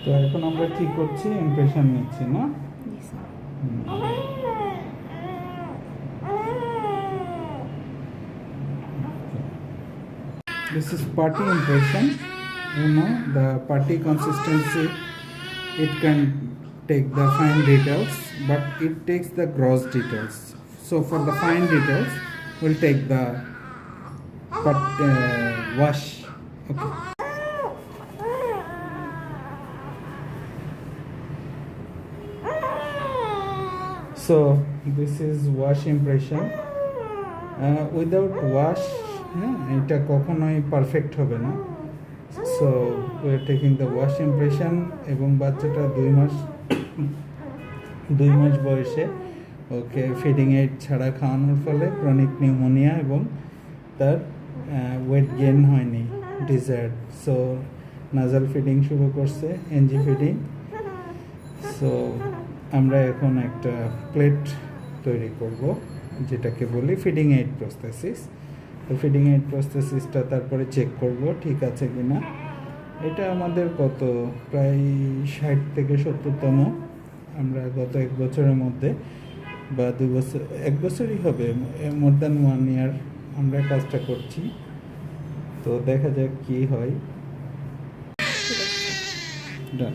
তো এখন আমরা কি করছি, ইমপ্রেশন নিচ্ছি না? This is putty impression. You know the putty consistency. It can take the fine details, but it takes the gross details. So for the fine details, we'll take the wash. Okay. So this is wash impression. Without wash, এটা কখনোই perfect হবে না। So we are taking the wash impression, এবং বাচ্চাটা 2 মাস বয়সে ওকে feeding aid ছাড়া খাওয়ানোর ফলে ক্রনিক নিউমোনিয়া এবং তার ওয়েট গেইন হয়নি ডিজায়ার্ড। সো নাজাল ফিডিং শুরু করছে, এনজি ফিডিং। সো আমরা এখন একটা প্লেট তৈরি করব, যেটাকে বলি ফিডিং এইড প্রস্থেসিস। তো ফিডিং এইড প্রস্থেসিসটা তারপরে চেক করব ঠিক আছে কিনা। এটা আমাদের প্রায় 60 থেকে 70তম। আমরা গত 1 বছরের মধ্যে বা 2 বছর, 1 বছরই হবে, মোর দ্যান 1 ইয়ার আমরা কাজটা করছি। তো দেখা যাক কি হয়। ডান।